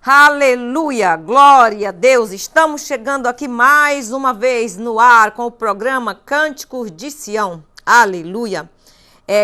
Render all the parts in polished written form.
Aleluia, glória a Deus. Estamos chegando aqui mais uma vez no ar com o programa Cânticos de Sião. Aleluia.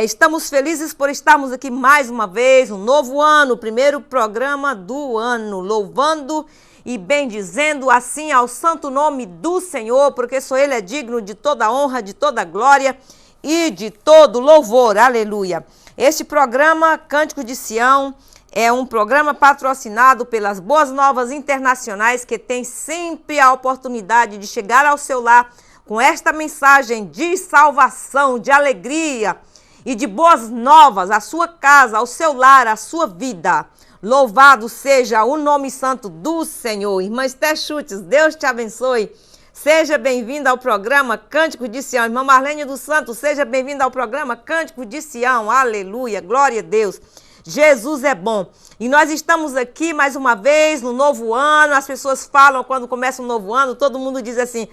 Estamos felizes por estarmos aqui mais uma vez, um novo ano, o primeiro programa do ano, louvando e bendizendo assim ao santo nome do Senhor, porque só Ele é digno de toda honra, de toda glória e de todo louvor. Aleluia. Este programa Cânticos de Sião é um programa patrocinado pelas Boas Novas Internacionais, que tem sempre a oportunidade de chegar ao seu lar com esta mensagem de salvação, de alegria e de boas novas à sua casa, ao seu lar, à sua vida. Louvado seja o nome santo do Senhor. Irmã Esther Schultz, Deus te abençoe. Seja bem-vinda ao programa Cânticos de Sião. Irmã Marlene dos Santos, seja bem-vinda ao programa Cânticos de Sião. Aleluia, glória a Deus. Jesus é bom. E nós estamos aqui mais uma vez no novo ano. As pessoas falam quando começa um novo ano, todo mundo diz assim: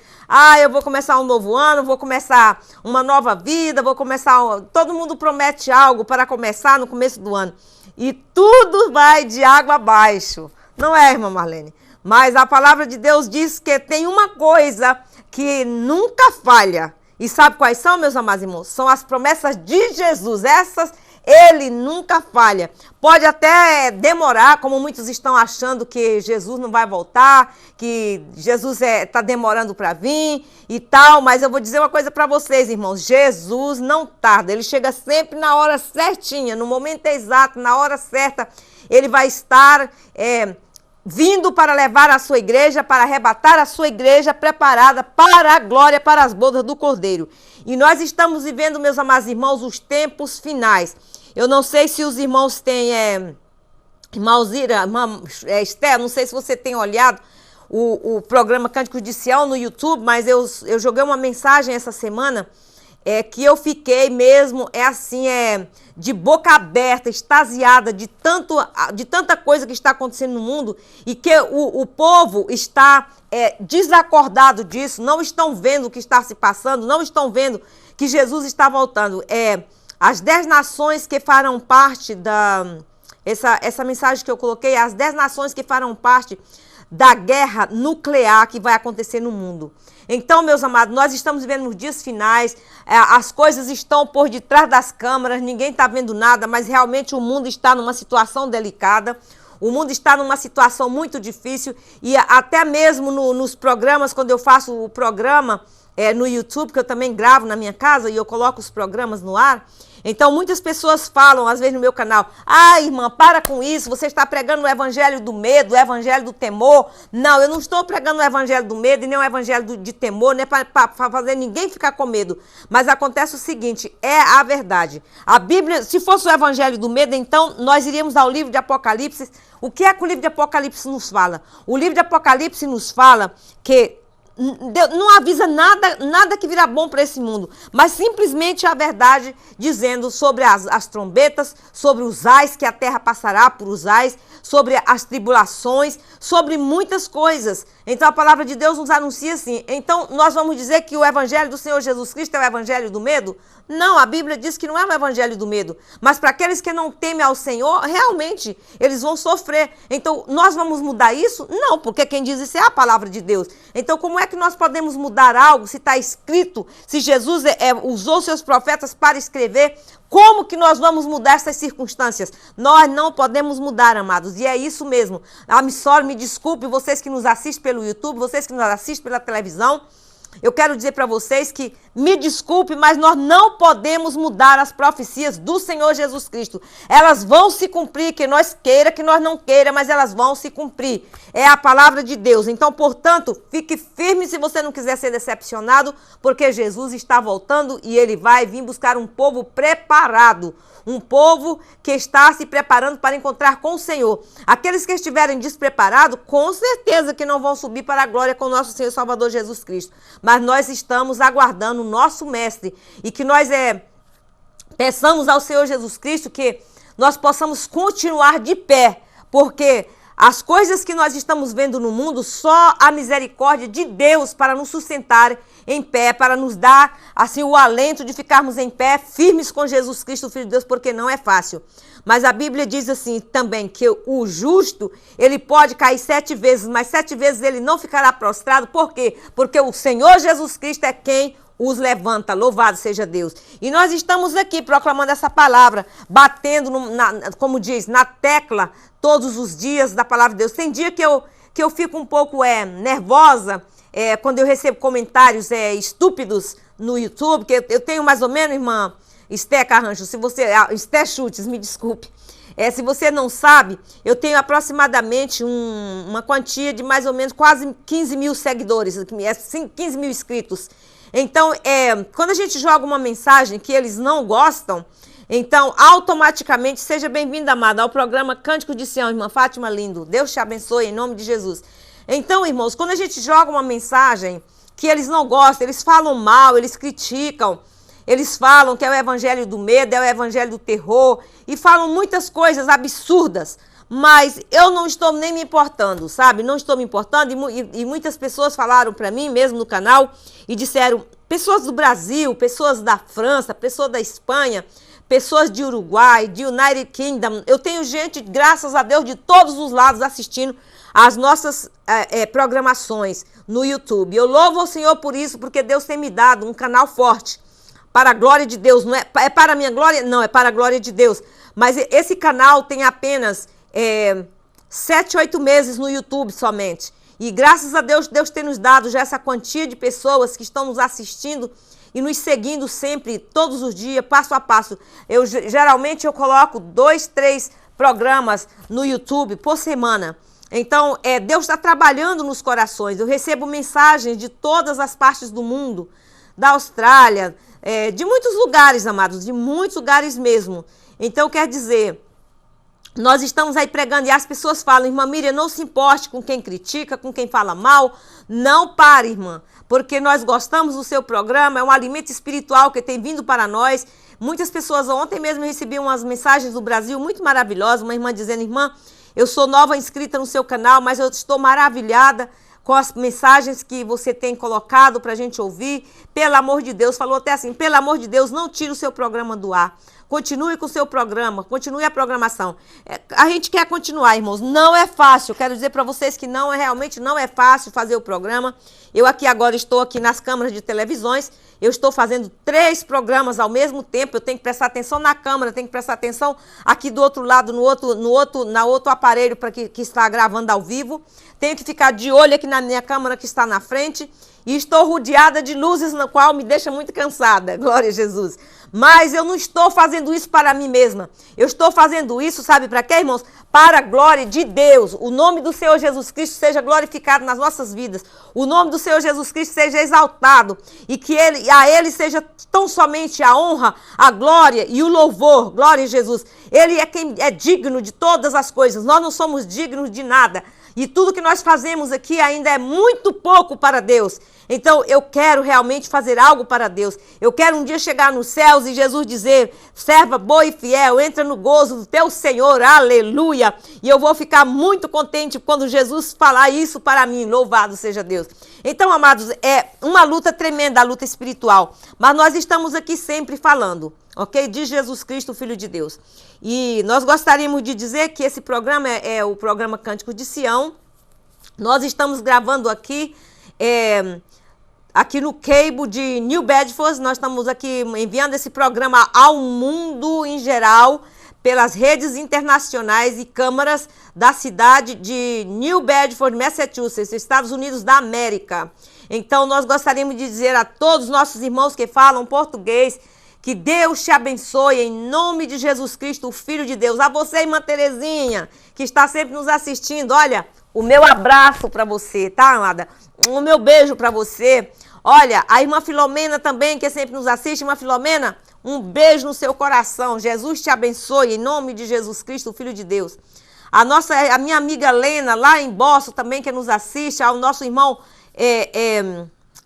eu vou começar um novo ano, vou começar uma nova vida, Todo mundo promete algo para começar no começo do ano. E tudo vai de água abaixo. Não é, irmã Marlene? Mas a palavra de Deus diz que tem uma coisa que nunca falha. E sabe quais são, meus amados irmãos? São as promessas de Jesus. Essas Ele nunca falha. Pode até demorar, como muitos estão achando que Jesus não vai voltar, que Jesus está demorando para vir e tal, mas eu vou dizer uma coisa para vocês, irmãos. Jesus não tarda, Ele chega sempre na hora certinha, no momento exato, na hora certa. Ele vai estar vindo para levar a sua igreja, para arrebatar a sua igreja preparada para a glória, para as bodas do Cordeiro. E nós estamos vivendo, meus amados irmãos, os tempos finais. Eu não sei se os irmãos têm, irmã Alzira, irmã Esther, não sei se você tem olhado o programa Cânticos de Sião no YouTube, mas eu joguei uma mensagem essa semana que eu fiquei mesmo, de boca aberta, extasiada de tanta coisa que está acontecendo no mundo e que o povo está desacordado disso, não estão vendo o que está se passando, não estão vendo que Jesus está voltando. As 10 nações que farão parte essa mensagem que eu coloquei, as 10 nações que farão parte da guerra nuclear que vai acontecer no mundo. Então, meus amados, nós estamos vivendo nos dias finais, as coisas estão por detrás das câmeras, ninguém está vendo nada, mas realmente o mundo está numa situação delicada, o mundo está numa situação muito difícil e até mesmo nos programas, quando eu faço o programa no YouTube, que eu também gravo na minha casa e eu coloco os programas no ar. Então, muitas pessoas falam, às vezes, no meu canal: irmã, para com isso, você está pregando o evangelho do medo, o evangelho do temor. Não, eu não estou pregando o evangelho do medo e nem o evangelho de temor, nem para fazer ninguém ficar com medo. Mas acontece o seguinte, é a verdade. A Bíblia, se fosse o evangelho do medo, então nós iríamos ao livro de Apocalipse. O que é que o livro de Apocalipse nos fala? O livro de Apocalipse nos fala que Deus não avisa nada que virá bom para esse mundo, mas simplesmente a verdade, dizendo sobre as trombetas, sobre os ais, que a terra passará por os ais, sobre as tribulações, sobre muitas coisas. Então a palavra de Deus nos anuncia assim. Então nós vamos dizer que o evangelho do Senhor Jesus Cristo é o evangelho do medo? Não, a Bíblia diz que não é o evangelho do medo, mas para aqueles que não temem ao Senhor, realmente eles vão sofrer. Então nós vamos mudar isso? Não, porque quem diz isso é a palavra de Deus. Então como é que nós podemos mudar algo se está escrito, se Jesus usou seus profetas para escrever? Como que nós vamos mudar essas circunstâncias? Nós não podemos mudar, amados, e é isso mesmo. Me desculpe, vocês que nos assistem pelo YouTube, vocês que nos assistem pela televisão, eu quero dizer para vocês que, me desculpe, mas nós não podemos mudar as profecias do Senhor Jesus Cristo. Elas vão se cumprir, que nós queira, que nós não queira, mas elas vão se cumprir. É a palavra de Deus. Então, portanto, fique firme se você não quiser ser decepcionado, porque Jesus está voltando e Ele vai vir buscar um povo preparado. Um povo que está se preparando para encontrar com o Senhor. Aqueles que estiverem despreparados, com certeza que não vão subir para a glória com o nosso Senhor Salvador Jesus Cristo. Mas nós estamos aguardando o nosso Mestre e que nós peçamos ao Senhor Jesus Cristo que nós possamos continuar de pé, porque As coisas que nós estamos vendo no mundo, só a misericórdia de Deus para nos sustentar em pé, para nos dar assim o alento de ficarmos em pé, firmes com Jesus Cristo, Filho de Deus, porque não é fácil. Mas a Bíblia diz assim também, que o justo, ele pode cair 7 vezes, mas 7 vezes ele não ficará prostrado. Por quê? Porque o Senhor Jesus Cristo é quem os levanta. Louvado seja Deus. E nós estamos aqui proclamando essa palavra, batendo, como diz, na tecla todos os dias da palavra de Deus. Tem dia que eu fico um pouco nervosa, quando eu recebo comentários estúpidos no YouTube, que eu tenho mais ou menos, irmã Esté Carrancho, Esté Chutes, me desculpe. Se você não sabe, eu tenho aproximadamente uma quantia de mais ou menos quase 15 mil seguidores, 15 mil inscritos. Então, quando a gente joga uma mensagem que eles não gostam, então, automaticamente, seja bem-vinda, amada, ao programa Cântico de Sião, irmã Fátima Lindo. Deus te abençoe, em nome de Jesus. Então, irmãos, quando a gente joga uma mensagem que eles não gostam, eles falam mal, eles criticam, eles falam que é o evangelho do medo, é o evangelho do terror, e falam muitas coisas absurdas, mas eu não estou nem me importando, sabe? Não estou me importando, e muitas pessoas falaram para mim, mesmo no canal, e disseram, pessoas do Brasil, pessoas da França, pessoas da Espanha, pessoas de Uruguai, de United Kingdom, eu tenho gente, graças a Deus, de todos os lados assistindo as nossas programações no YouTube. Eu louvo ao Senhor por isso, porque Deus tem me dado um canal forte, para a glória de Deus. Não é para a minha glória? Não, é para a glória de Deus. Mas esse canal tem apenas 7, 8 meses no YouTube somente. E graças a Deus, Deus tem nos dado já essa quantia de pessoas que estão nos assistindo e nos seguindo sempre, todos os dias, passo a passo. Geralmente eu coloco 2, 3 programas no YouTube por semana. Então, Deus está trabalhando nos corações. Eu recebo mensagens de todas as partes do mundo, da Austrália, de muitos lugares, amados, de muitos lugares mesmo. Então, quer dizer, nós estamos aí pregando e as pessoas falam, irmã Miriam, não se importe com quem critica, com quem fala mal. Não pare, irmã, porque nós gostamos do seu programa, é um alimento espiritual que tem vindo para nós. Muitas pessoas, ontem mesmo eu recebi umas mensagens do Brasil muito maravilhosas, uma irmã dizendo, irmã, eu sou nova inscrita no seu canal, mas eu estou maravilhada com as mensagens que você tem colocado para a gente ouvir. Pelo amor de Deus, falou até assim, pelo amor de Deus, não tire o seu programa do ar. Continue com o seu programa, continue a programação. A gente quer continuar, irmãos. Não é fácil. Quero dizer para vocês que realmente não é fácil fazer o programa. Eu agora estou aqui nas câmaras de televisões. Eu estou fazendo 3 programas ao mesmo tempo. Eu tenho que prestar atenção na câmera, tenho que prestar atenção aqui do outro lado, no outro aparelho que está gravando ao vivo. Tenho que ficar de olho aqui na minha câmera que está na frente. E estou rodeada de luzes, na qual me deixa muito cansada. Glória a Jesus. Mas eu não estou fazendo isso para mim mesma. Eu estou fazendo isso, sabe para quê, irmãos? Para a glória de Deus. O nome do Senhor Jesus Cristo seja glorificado nas nossas vidas. O nome do Senhor Jesus Cristo seja exaltado. E que a Ele seja tão somente a honra, a glória e o louvor. Glória a Jesus. Ele é quem é digno de todas as coisas. Nós não somos dignos de nada. E tudo que nós fazemos aqui ainda é muito pouco para Deus. Então, eu quero realmente fazer algo para Deus. Eu quero um dia chegar nos céus e Jesus dizer, serva boa e fiel, entra no gozo do teu Senhor, aleluia. E eu vou ficar muito contente quando Jesus falar isso para mim, louvado seja Deus. Então, amados, é uma luta tremenda, a luta espiritual. Mas nós estamos aqui sempre falando, ok? De Jesus Cristo, Filho de Deus. E nós gostaríamos de dizer que esse programa é o programa Cântico de Sião. Nós estamos gravando aqui no cable de New Bedford. Nós estamos aqui enviando esse programa ao mundo em geral, pelas redes internacionais e câmaras da cidade de New Bedford, Massachusetts, Estados Unidos da América. Então, nós gostaríamos de dizer a todos os nossos irmãos que falam português, que Deus te abençoe em nome de Jesus Cristo, o Filho de Deus. A você, irmã Terezinha, que está sempre nos assistindo, olha, o meu abraço para você, tá, amada? O meu beijo para você. Olha, a irmã Filomena também, que sempre nos assiste. Irmã Filomena, um beijo no seu coração. Jesus te abençoe em nome de Jesus Cristo, o Filho de Deus. A minha amiga Lena, lá em Boston também, que nos assiste. Ao nosso irmão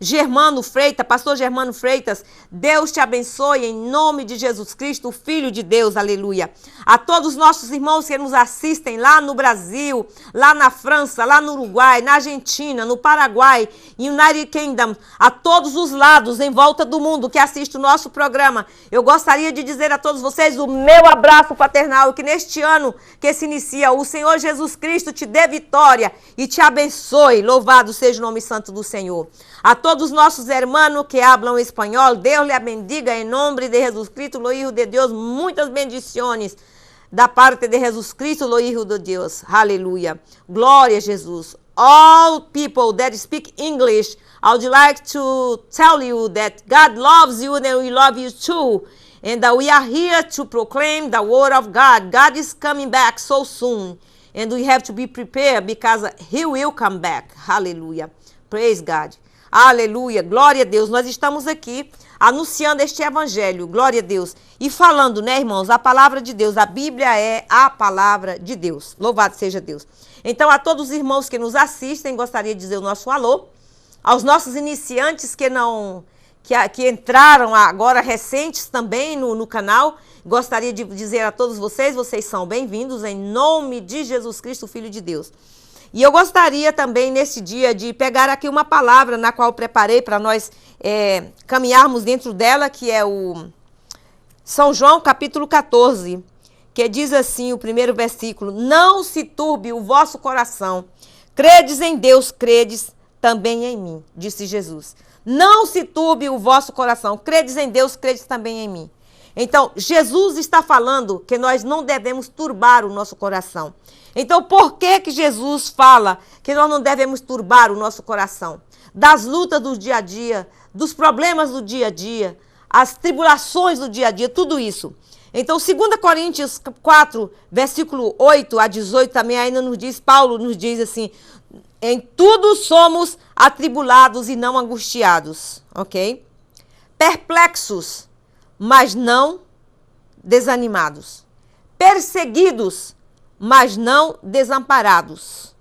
Germano Freitas, pastor Germano Freitas, Deus te abençoe em nome de Jesus Cristo, o Filho de Deus, aleluia. A todos os nossos irmãos que nos assistem lá no Brasil, lá na França, lá no Uruguai, na Argentina, no Paraguai, United Kingdom, a todos os lados em volta do mundo que assistem o nosso programa, eu gostaria de dizer a todos vocês o meu abraço paternal, que neste ano que se inicia, o Senhor Jesus Cristo te dê vitória e te abençoe, louvado seja o nome santo do Senhor. A todos nossos hermanos que hablam espanhol, Deus lhe bendiga em nome de Jesus Cristo, lo Hijo de Deus, muitas bendições da parte de Jesus Cristo, lo Hijo de Deus, aleluia, glória a Jesus. All people that speak English, I would like to tell you that God loves you and we love you too. And that we are here to proclaim the word of God. God is coming back so soon. And we have to be prepared because he will come back. Hallelujah. Praise God. Aleluia, glória a Deus. Nós estamos aqui anunciando este evangelho, glória a Deus. E falando, né, irmãos, a palavra de Deus. A Bíblia é a palavra de Deus. Louvado seja Deus. Então, a todos os irmãos que nos assistem, gostaria de dizer o nosso alô. Aos nossos iniciantes que entraram agora recentes também no canal, gostaria de dizer a todos vocês são bem-vindos em nome de Jesus Cristo, Filho de Deus. E eu gostaria também, nesse dia, de pegar aqui uma palavra na qual preparei para nós caminharmos dentro dela, que é o São João, capítulo 14, que diz assim, o primeiro versículo: não se turbe o vosso coração, credes em Deus, credes também em mim, disse Jesus. Não se turbe o vosso coração, credes em Deus, credes também em mim. Então, Jesus está falando que nós não devemos turbar o nosso coração. Então, por que Jesus fala que nós não devemos turbar o nosso coração? Das lutas do dia a dia, dos problemas do dia a dia, as tribulações do dia a dia, tudo isso. Então, 2 Coríntios 4, versículo 8 a 18, também ainda nos diz, Paulo nos diz assim, em tudo somos atribulados e não angustiados, ok? Perplexos, mas não desanimados. Perseguidos, mas não desamparados.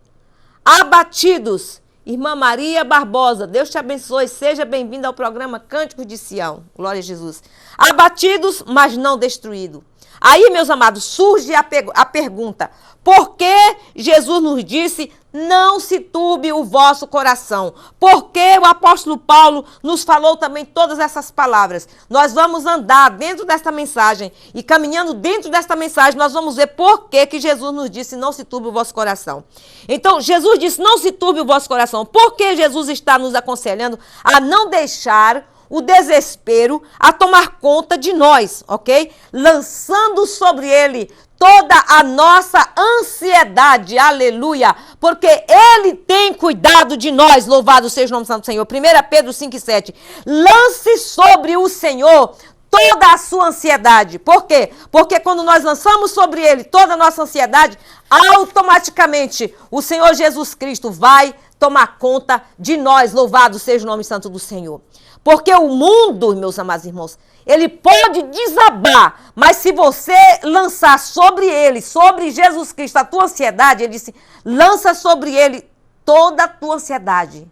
Abatidos. Irmã Maria Barbosa, Deus te abençoe, seja bem-vinda ao programa Cânticos de Sião. Glória a Jesus. Abatidos, mas não destruídos. Aí, meus amados, surge a pergunta, por que Jesus nos disse, não se turbe o vosso coração? Por que o apóstolo Paulo nos falou também todas essas palavras? Nós vamos andar dentro desta mensagem e caminhando dentro desta mensagem, nós vamos ver por que Jesus nos disse, não se turbe o vosso coração. Então, Jesus disse, não se turbe o vosso coração. Por que Jesus está nos aconselhando a não deixar o desespero a tomar conta de nós, ok? Lançando sobre ele toda a nossa ansiedade, aleluia, porque ele tem cuidado de nós, louvado seja o nome santo do Senhor. 1 Pedro 5,7, lance sobre o Senhor toda a sua ansiedade. Por quê? Porque quando nós lançamos sobre ele toda a nossa ansiedade, automaticamente o Senhor Jesus Cristo vai tomar conta de nós, louvado seja o nome santo do Senhor. Porque o mundo, meus amados irmãos, ele pode desabar, mas se você lançar sobre ele, sobre Jesus Cristo, a tua ansiedade, ele disse, lança sobre ele toda a tua ansiedade.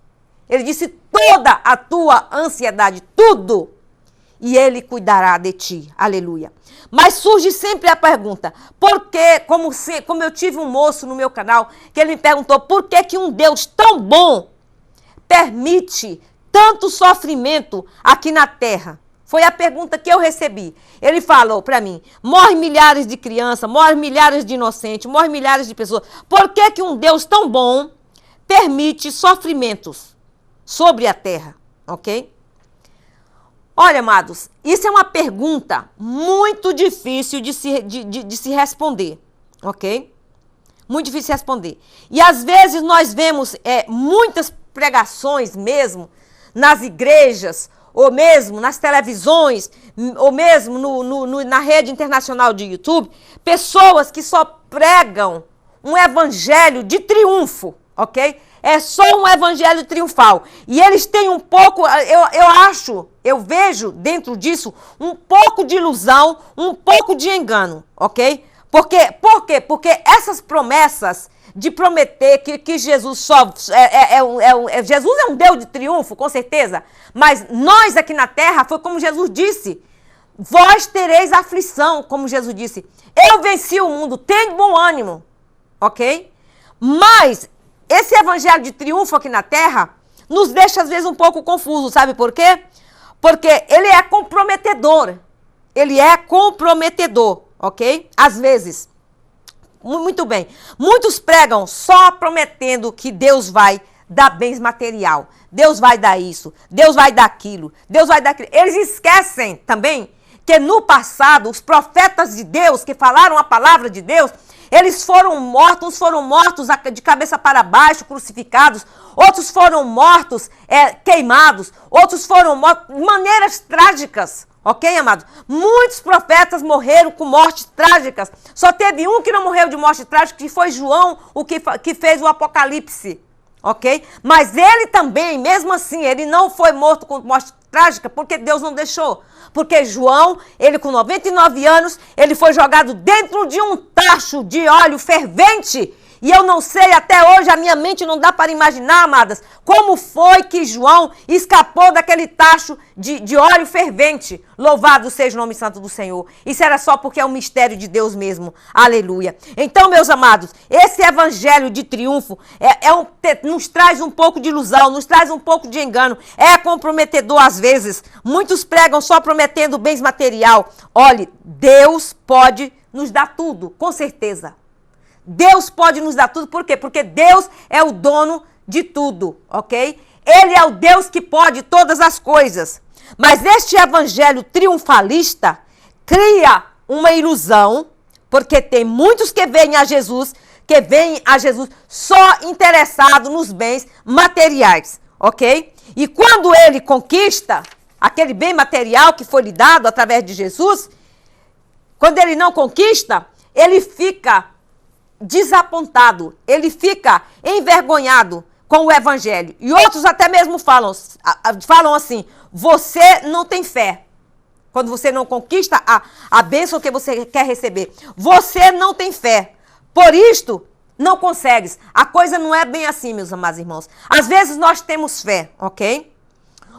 Ele disse, toda a tua ansiedade, tudo, e ele cuidará de ti. Aleluia. Mas surge sempre a pergunta, por que, como eu tive um moço no meu canal, que ele me perguntou, por que um Deus tão bom permite tanto sofrimento aqui na terra? Foi a pergunta que eu recebi. Ele falou para mim, morre milhares de crianças, morre milhares de inocentes, morre milhares de pessoas. Por que um Deus tão bom permite sofrimentos sobre a terra? Ok? Olha, amados, isso é uma pergunta muito difícil de se responder. Ok? Muito difícil de responder. E às vezes nós vemos muitas pregações mesmo, nas igrejas, ou mesmo nas televisões, ou mesmo na rede internacional de YouTube, pessoas que só pregam um evangelho de triunfo, ok? É só um evangelho triunfal. E eles têm um pouco, eu vejo dentro disso um pouco de ilusão, um pouco de engano, ok? Por quê? Porque essas promessas de prometer que Jesus só Jesus é um Deus de triunfo, com certeza. Mas nós aqui na terra, foi como Jesus disse, vós tereis aflição, como Jesus disse. Eu venci o mundo, tenho bom ânimo, ok? Mas esse evangelho de triunfo aqui na terra nos deixa às vezes um pouco confuso, sabe por quê? Porque ele é comprometedor. Ele é comprometedor, ok? Às vezes. Muito bem. Muitos pregam só prometendo que Deus vai dar bens material. Deus vai dar isso. Deus vai dar aquilo. Deus vai dar aquilo. Eles esquecem também que no passado, os profetas de Deus que falaram a palavra de Deus, eles foram mortos de cabeça para baixo, crucificados. Outros foram mortos, queimados. Outros foram mortos de maneiras trágicas. Ok, amados? Muitos profetas morreram com mortes trágicas. Só teve um que não morreu de morte trágica, que foi João, o que fez o Apocalipse. Ok? Mas ele também, mesmo assim, ele não foi morto com morte trágica, porque Deus não deixou. Porque João, ele com 99 anos, ele foi jogado dentro de um tacho de óleo fervente. E eu não sei, até hoje a minha mente não dá para imaginar, amadas, como foi que João escapou daquele tacho de óleo fervente. Louvado seja o nome santo do Senhor. Isso era só porque é um mistério de Deus mesmo. Aleluia. Então, meus amados, esse evangelho de triunfo nos traz um pouco de ilusão, nos traz um pouco de engano. É comprometedor às vezes. Muitos pregam só prometendo bens material. Olhe, Deus pode nos dar tudo, com certeza. Deus pode nos dar tudo, por quê? Porque Deus é o dono de tudo, ok? Ele é o Deus que pode todas as coisas. Mas este evangelho triunfalista cria uma ilusão, porque tem muitos que vêm a Jesus só interessado nos bens materiais, ok? E quando ele conquista aquele bem material que foi lhe dado através de Jesus, quando ele não conquista, ele fica desapontado, ele fica envergonhado com o evangelho. E outros até mesmo falam assim, você não tem fé. Quando você não conquista a bênção que você quer receber, você não tem fé. Por isto, não consegues. A coisa não é bem assim, meus amados irmãos. Às vezes nós temos fé, ok?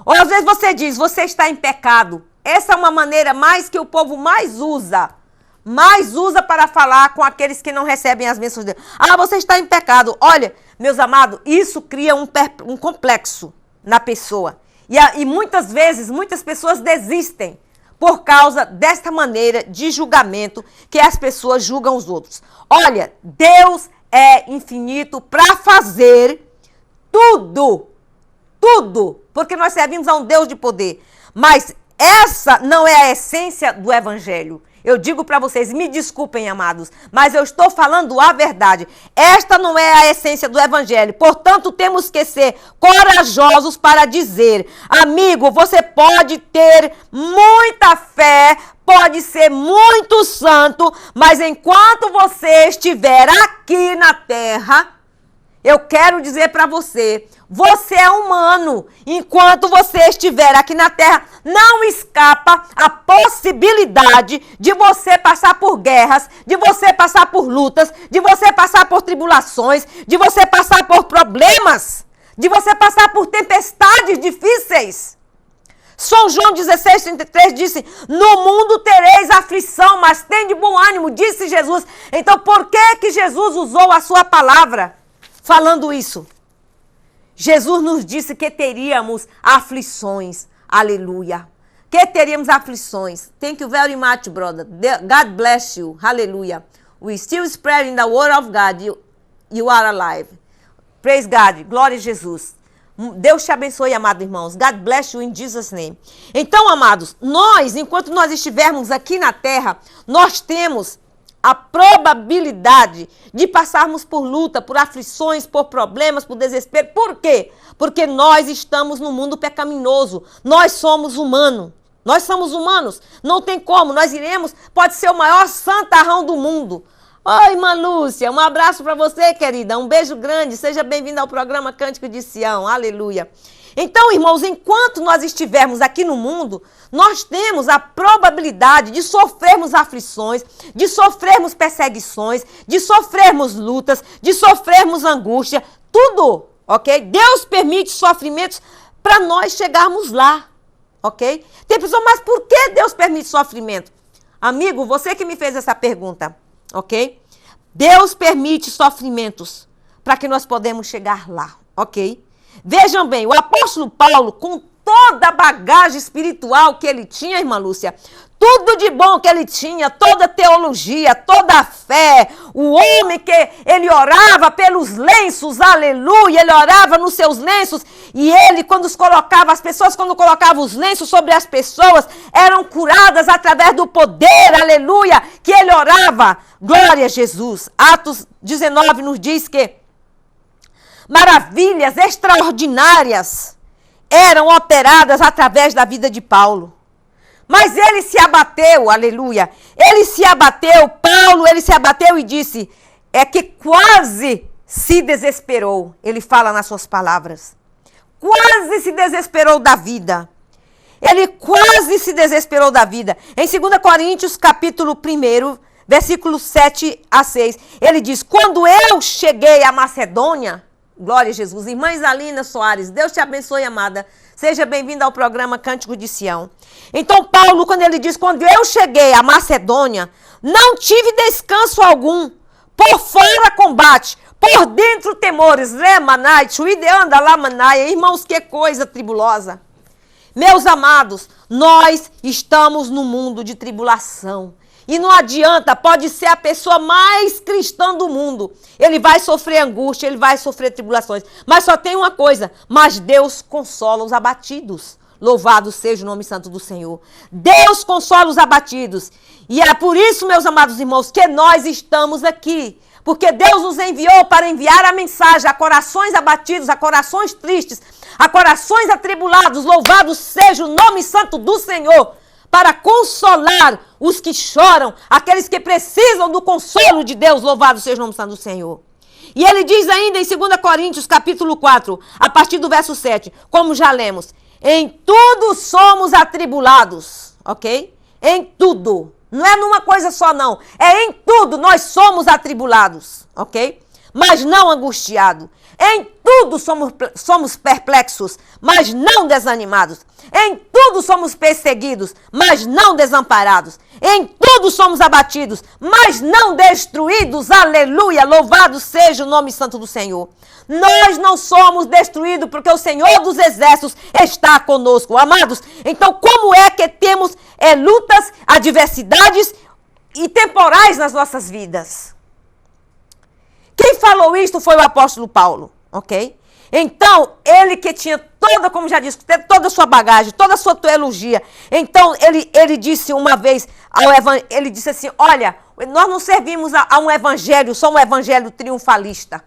Ou às vezes você diz, você está em pecado. Essa é uma maneira que o povo mais usa para falar com aqueles que não recebem as bênçãos de Deus. Você está em pecado. Olha, meus amados, isso cria um complexo na pessoa. E muitas vezes, muitas pessoas desistem por causa desta maneira de julgamento que as pessoas julgam os outros. Olha, Deus é infinito para fazer tudo, porque nós servimos a um Deus de poder. Mas essa não é a essência do evangelho. Eu digo para vocês, me desculpem, amados, mas eu estou falando a verdade. Esta não é a essência do evangelho. Portanto, temos que ser corajosos para dizer, amigo, você pode ter muita fé, pode ser muito santo, mas enquanto você estiver aqui na terra, eu quero dizer para você, você é humano. Enquanto você estiver aqui na terra, não escapa a possibilidade de você passar por guerras, de você passar por lutas, de você passar por tribulações, de você passar por problemas, de você passar por tempestades difíceis. São João 16:33 disse, no mundo tereis aflição, mas tem de bom ânimo, disse Jesus. Então, por que Jesus usou a sua palavra falando isso? Jesus nos disse que teríamos aflições. Aleluia. Que teríamos aflições. Thank you very much, brother. God bless you. Aleluia. We still spreading the word of God. You are alive. Praise God. Glória a Jesus. Deus te abençoe, amados irmãos. God bless you in Jesus' name. Então, amados, enquanto nós estivermos aqui na terra, nós temos a probabilidade de passarmos por luta, por aflições, por problemas, por desespero. Por quê? Porque nós estamos no mundo pecaminoso. Nós somos humanos. Nós somos humanos. Não tem como. Pode ser o maior santarrão do mundo. Oi, irmã Lúcia, um abraço para você, querida. Um beijo grande. Seja bem-vinda ao programa Cântico de Sião. Aleluia. Então, irmãos, enquanto nós estivermos aqui no mundo, nós temos a probabilidade de sofrermos aflições, de sofrermos perseguições, de sofrermos lutas, de sofrermos angústia, tudo, ok? Deus permite sofrimentos para nós chegarmos lá, ok? Tem pessoa, mas por que Deus permite sofrimento? Amigo, você que me fez essa pergunta, ok? Deus permite sofrimentos para que nós podemos chegar lá, ok? Vejam bem, o apóstolo Paulo, com toda a bagagem espiritual que ele tinha, irmã Lúcia, tudo de bom que ele tinha, toda a teologia, toda a fé, o homem que ele orava pelos lenços, aleluia, ele orava nos seus lenços, e ele, quando os colocava, as pessoas, quando colocavam os lenços sobre as pessoas, eram curadas através do poder, aleluia, que ele orava. Glória a Jesus. Atos 19 nos diz que maravilhas extraordinárias eram operadas através da vida de Paulo. Mas ele se abateu, aleluia. Ele se abateu, Paulo, ele se abateu e disse, é que quase se desesperou. Ele fala nas suas palavras. Quase se desesperou da vida. Ele quase se desesperou da vida. Em 2 Coríntios, capítulo 1, versículos 7 a 6, ele diz, quando eu cheguei à Macedônia, glória a Jesus, irmã Isalina Soares, Deus te abençoe, amada. Seja bem-vinda ao programa Cântico de Sião. Então, Paulo, quando ele diz, quando eu cheguei à Macedônia, não tive descanso algum. Por fora combate, por dentro temores. Remanai, chuideanda lamanai. Irmãos, que coisa tribulosa. Meus amados, nós estamos no mundo de tribulação. E não adianta, pode ser a pessoa mais cristã do mundo. Ele vai sofrer angústia, ele vai sofrer tribulações. Mas só tem uma coisa, mas Deus consola os abatidos. Louvado seja o nome santo do Senhor. Deus consola os abatidos. E é por isso, meus amados irmãos, que nós estamos aqui. Porque Deus nos enviou para enviar a mensagem a corações abatidos, a corações tristes, a corações atribulados. Louvado seja o nome santo do Senhor. Para consolar os que choram, aqueles que precisam do consolo de Deus, louvado seja o nome santo do Senhor. E ele diz ainda em 2 Coríntios, capítulo 4, a partir do verso 7, como já lemos, em tudo somos atribulados, ok? Em tudo. Não é numa coisa só, não. É em tudo nós somos atribulados, ok? Mas não angustiados. Em tudo somos perplexos, mas não desanimados. Em tudo somos perseguidos, mas não desamparados. Em tudo somos abatidos, mas não destruídos. Aleluia! Louvado seja o nome santo do Senhor. Nós não somos destruídos porque o Senhor dos Exércitos está conosco. Amados, então como é que temos lutas, adversidades e temporais nas nossas vidas? Quem falou isto foi o apóstolo Paulo, ok? Então, ele que tinha toda, como já disse, toda a sua bagagem, toda a sua teologia. Então, ele disse uma vez, ele disse assim, olha, nós não servimos a um evangelho, só um evangelho triunfalista.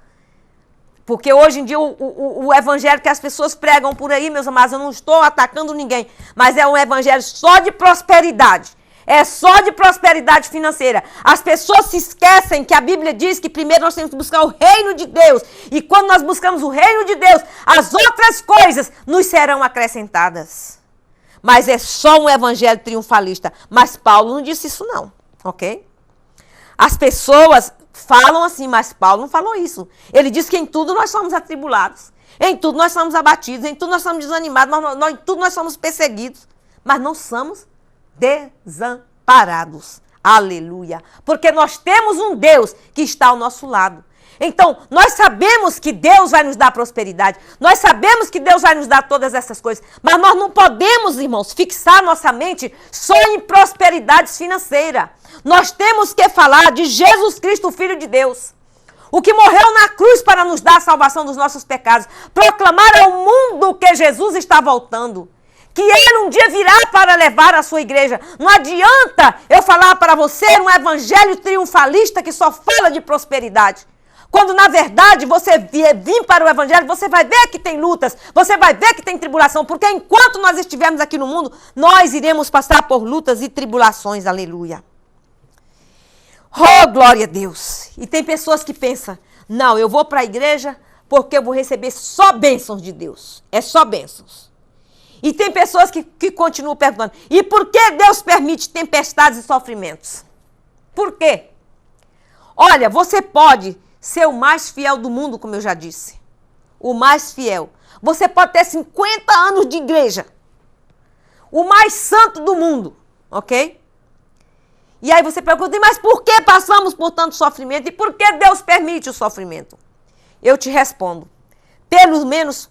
Porque hoje em dia o evangelho que as pessoas pregam por aí, meus amados, eu não estou atacando ninguém, mas é um evangelho só de prosperidade. É só de prosperidade financeira. As pessoas se esquecem que a Bíblia diz que primeiro nós temos que buscar o reino de Deus. E quando nós buscamos o reino de Deus, as outras coisas nos serão acrescentadas. Mas é só um evangelho triunfalista. Mas Paulo não disse isso não, ok? As pessoas falam assim, mas Paulo não falou isso. Ele disse que em tudo nós somos atribulados. Em tudo nós somos abatidos. Em tudo nós somos desanimados. Em tudo nós somos perseguidos. Mas não somos desamparados. Aleluia. Porque nós temos um Deus que está ao nosso lado. Então, nós sabemos que Deus vai nos dar prosperidade. Nós sabemos que Deus vai nos dar todas essas coisas. Mas nós não podemos, irmãos, fixar nossa mente só em prosperidades financeiras. Nós temos que falar de Jesus Cristo, o Filho de Deus. O que morreu na cruz para nos dar a salvação dos nossos pecados. Proclamar ao mundo que Jesus está voltando. Que ele um dia virá para levar a sua igreja. Não adianta eu falar para você um evangelho triunfalista que só fala de prosperidade. Quando, na verdade, você vir para o evangelho, você vai ver que tem lutas, você vai ver que tem tribulação, porque enquanto nós estivermos aqui no mundo, nós iremos passar por lutas e tribulações. Aleluia. Oh, glória a Deus. E tem pessoas que pensam, não, eu vou para a igreja porque eu vou receber só bênçãos de Deus. É só bênçãos. E tem pessoas que continuam perguntando, e por que Deus permite tempestades e sofrimentos? Por quê? Olha, você pode ser o mais fiel do mundo, como eu já disse. O mais fiel. Você pode ter 50 anos de igreja. O mais santo do mundo, ok? E aí você pergunta, mas por que passamos por tanto sofrimento? E por que Deus permite o sofrimento? Eu te respondo. Pelo menos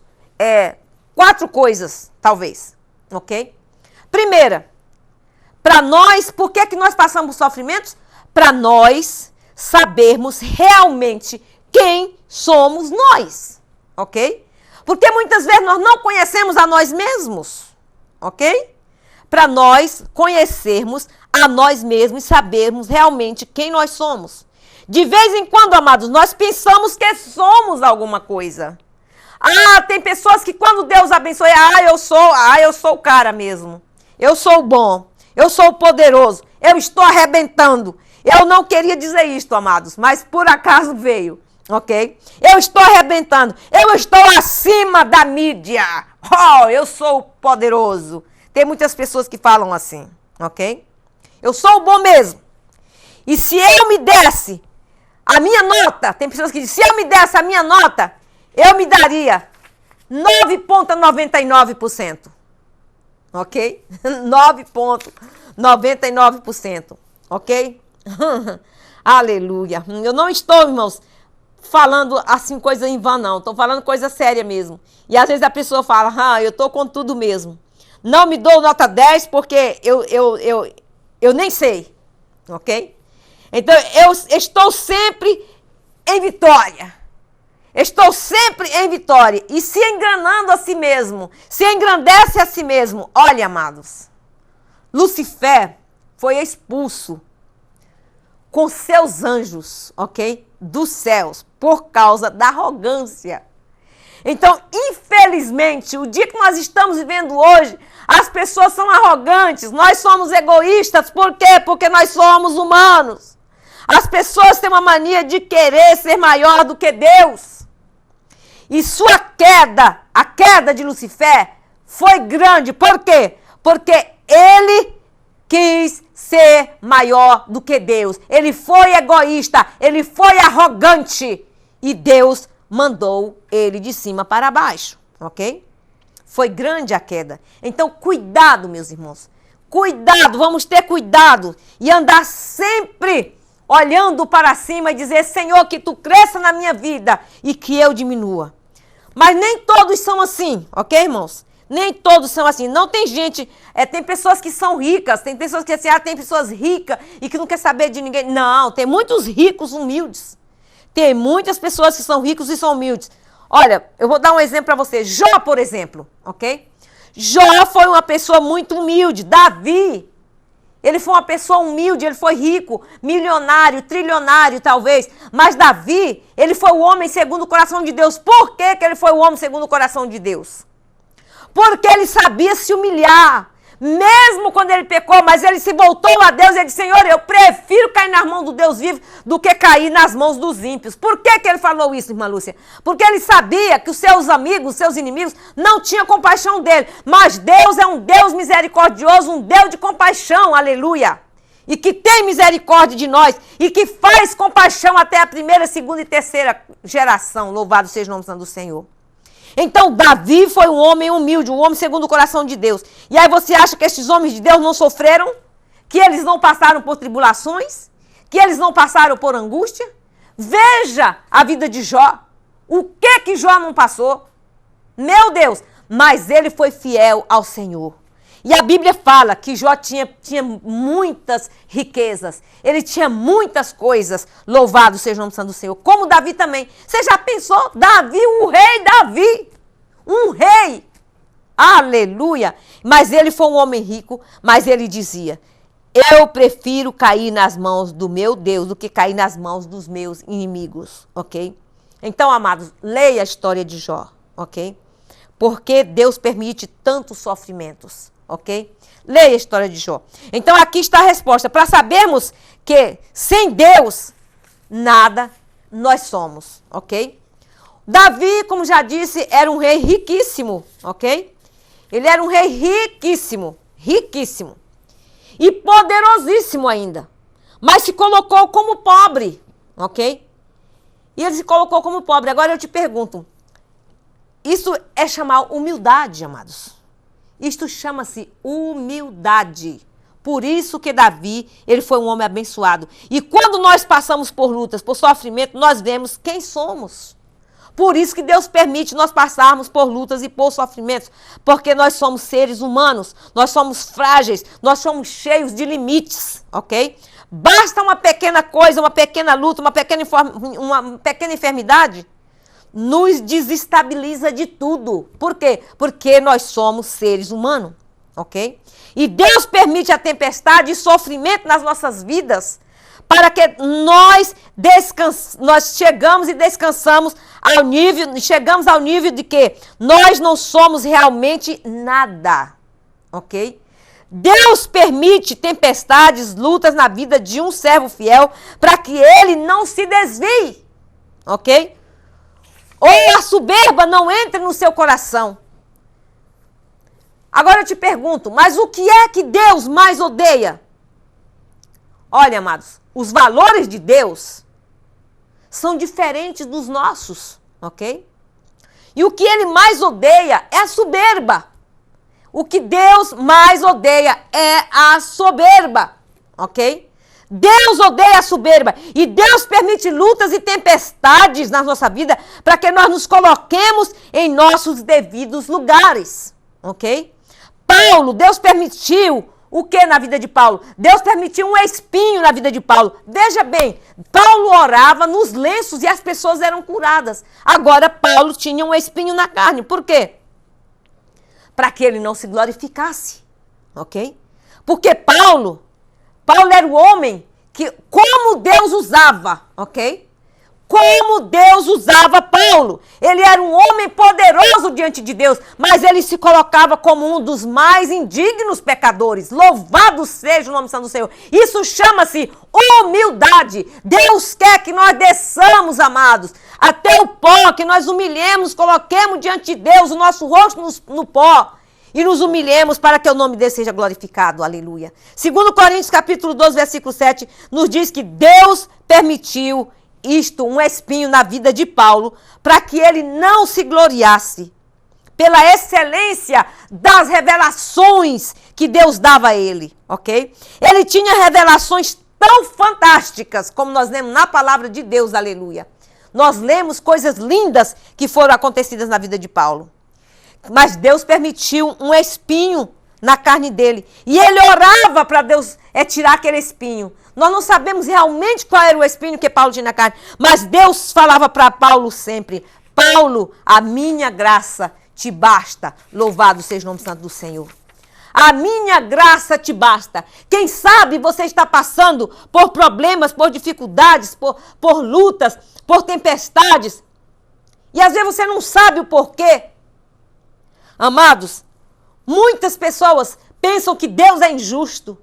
4 coisas, talvez, ok? Primeira, para nós, por que nós passamos sofrimentos? Para nós sabermos realmente quem somos nós, ok? Porque muitas vezes nós não conhecemos a nós mesmos, ok? Para nós conhecermos a nós mesmos e sabermos realmente quem nós somos. De vez em quando, amados, nós pensamos que somos alguma coisa. Ah, tem pessoas que quando Deus abençoe, eu sou o cara mesmo. Eu sou o bom, eu sou o poderoso, eu estou arrebentando. Eu não queria dizer isto, amados, mas por acaso veio, ok? Eu estou arrebentando, eu estou acima da mídia. Oh, eu sou o poderoso. Tem muitas pessoas que falam assim, ok? Eu sou o bom mesmo. E se eu me desse a minha nota, tem pessoas que dizem, se eu me desse a minha nota, eu me daria 9,99%. Ok? 9,99%. Ok? Aleluia. Eu não estou, irmãos, falando assim coisa em vão, não. Estou falando coisa séria mesmo. E às vezes a pessoa fala, eu estou com tudo mesmo. Não me dou nota 10 porque eu nem sei. Ok? Então, eu estou sempre em vitória. Estou sempre em vitória. E se enganando a si mesmo, se engrandece a si mesmo. Olha, amados, Lucifer foi expulso com seus anjos, ok? Dos céus, por causa da arrogância. Então, infelizmente, o dia que nós estamos vivendo hoje, as pessoas são arrogantes, nós somos egoístas. Por quê? Porque nós somos humanos. As pessoas têm uma mania de querer ser maior do que Deus. E sua queda, a queda de Lucifer, foi grande. Por quê? Porque ele quis ser maior do que Deus. Ele foi egoísta, ele foi arrogante. E Deus mandou ele de cima para baixo, ok? Foi grande a queda. Então, cuidado, meus irmãos. Cuidado, vamos ter cuidado. E andar sempre olhando para cima e dizer, Senhor, que tu cresça na minha vida e que eu diminua. Mas nem todos são assim, ok, irmãos? Nem todos são assim. Não tem gente, tem pessoas que são ricas, tem pessoas que assim, tem pessoas ricas e que não quer saber de ninguém. Não, tem muitos ricos humildes. Tem muitas pessoas que são ricos e são humildes. Olha, eu vou dar um exemplo para você. Jó, por exemplo, ok? Jó foi uma pessoa muito humilde. Davi, ele foi uma pessoa humilde, ele foi rico, milionário, trilionário talvez. Mas Davi, ele foi o homem segundo o coração de Deus. Por que ele foi o homem segundo o coração de Deus? Porque ele sabia se humilhar. Mesmo quando ele pecou, mas ele se voltou a Deus e disse, Senhor, eu prefiro cair nas mãos do Deus vivo do que cair nas mãos dos ímpios. Por que ele falou isso, irmã Lúcia? Porque ele sabia que os seus amigos, os seus inimigos, não tinham compaixão dele. Mas Deus é um Deus misericordioso, um Deus de compaixão, aleluia. E que tem misericórdia de nós e que faz compaixão até a primeira, segunda e terceira geração. Louvado seja o nome do Senhor. Então, Davi foi um homem humilde, um homem segundo o coração de Deus. E aí você acha que estes homens de Deus não sofreram? Que eles não passaram por tribulações? Que eles não passaram por angústia? Veja a vida de Jó. O que Jó não passou? Meu Deus! Mas ele foi fiel ao Senhor. E a Bíblia fala que Jó tinha muitas riquezas. Ele tinha muitas coisas. Louvado seja o nome santo do Senhor. Como Davi também. Você já pensou? Davi, o rei Davi. Um rei. Aleluia. Mas ele foi um homem rico. Mas ele dizia, eu prefiro cair nas mãos do meu Deus do que cair nas mãos dos meus inimigos. Ok? Então, amados, leia a história de Jó. Ok? Porque Deus permite tantos sofrimentos. ok? Leia a história de Jó. Então aqui está a resposta. Para sabermos que sem Deus, nada nós somos, ok? Davi, como já disse, era um rei riquíssimo, ok? Ele era um rei riquíssimo, riquíssimo. E poderosíssimo ainda. Mas se colocou como pobre, ok? E ele se colocou como pobre. Agora eu te pergunto, isso é chamar humildade, amados. Isto chama-se humildade. Por isso que Davi, ele foi um homem abençoado. E quando nós passamos por lutas, por sofrimento, nós vemos quem somos. Por isso que Deus permite nós passarmos por lutas e por sofrimentos. Porque nós somos seres humanos, nós somos frágeis, nós somos cheios de limites, ok? Basta uma pequena coisa, uma pequena luta, uma pequena enfermidade, nos desestabiliza de tudo. Por quê? Porque nós somos seres humanos, ok? E Deus permite a tempestade e sofrimento nas nossas vidas para que nós chegamos e descansamos chegamos ao nível de que nós não somos realmente nada, ok? Deus permite tempestades, lutas na vida de um servo fiel para que ele não se desvie, ok? Ou a soberba não entre no seu coração. Agora eu te pergunto, mas o que é que Deus mais odeia? Olha, amados, os valores de Deus são diferentes dos nossos, ok? E o que ele mais odeia é a soberba. O que Deus mais odeia é a soberba, ok? Deus odeia a soberba e Deus permite lutas e tempestades na nossa vida para que nós nos coloquemos em nossos devidos lugares, ok? Paulo, Deus permitiu o que na vida de Paulo? Deus permitiu um espinho na vida de Paulo. Veja bem, Paulo orava nos lenços e as pessoas eram curadas. Agora Paulo tinha um espinho na carne. Por quê? Para que ele não se glorificasse, ok? Porque Paulo era o homem que, como Deus usava, ok? Como Deus usava Paulo. Ele era um homem poderoso diante de Deus, mas ele se colocava como um dos mais indignos pecadores. Louvado seja o nome santo do Senhor. Isso chama-se humildade. Deus quer que nós desçamos, amados, até o pó, que nós humilhemos, coloquemos diante de Deus o nosso rosto no pó e nos humilhemos para que o nome dele seja glorificado. Aleluia. 2 Coríntios capítulo 12, versículo 7, nos diz que Deus permitiu um espinho na vida de Paulo, para que ele não se gloriasse pela excelência das revelações que Deus dava a ele, ok? Ele tinha revelações tão fantásticas, como nós lemos na palavra de Deus, aleluia. Nós lemos coisas lindas que foram acontecidas na vida de Paulo. Mas Deus permitiu um espinho na carne dele. E ele orava para Deus tirar aquele espinho. Nós não sabemos realmente qual era o espinho que Paulo tinha na carne, mas Deus falava para Paulo sempre: Paulo, a minha graça te basta. Louvado seja o nome santo do Senhor. A minha graça te basta. Quem sabe você está passando por problemas, por dificuldades, por lutas, por tempestades. E às vezes você não sabe o porquê. Amados, muitas pessoas pensam que Deus é injusto.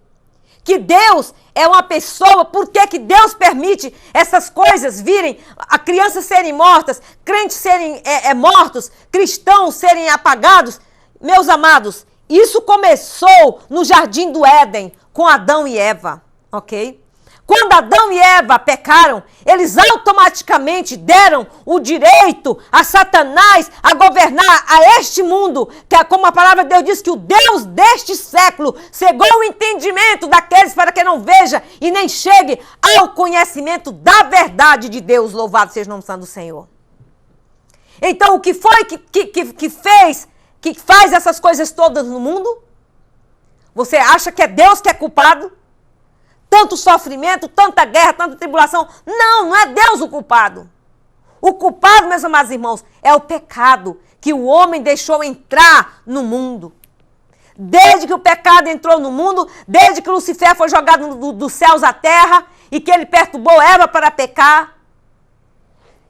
Que Deus é uma pessoa, por que Deus permite essas coisas virem, a crianças serem mortas, crentes serem mortos, cristãos serem apagados? Meus amados, isso começou no Jardim do Éden, com Adão e Eva, ok? Quando Adão e Eva pecaram, eles automaticamente deram o direito a Satanás a governar a este mundo, que é como a palavra de Deus diz, que o Deus deste século cegou o entendimento daqueles para que não veja e nem chegue ao conhecimento da verdade de Deus. Louvado seja o nome santo do Senhor. Então, o que foi que faz essas coisas todas no mundo? Você acha que é Deus que é culpado? Tanto sofrimento, tanta guerra, tanta tribulação. Não, não é Deus o culpado. O culpado, meus amados irmãos, é o pecado que o homem deixou entrar no mundo. Desde que o pecado entrou no mundo, desde que Lucifer foi jogado dos céus à terra e que ele perturbou Eva para pecar,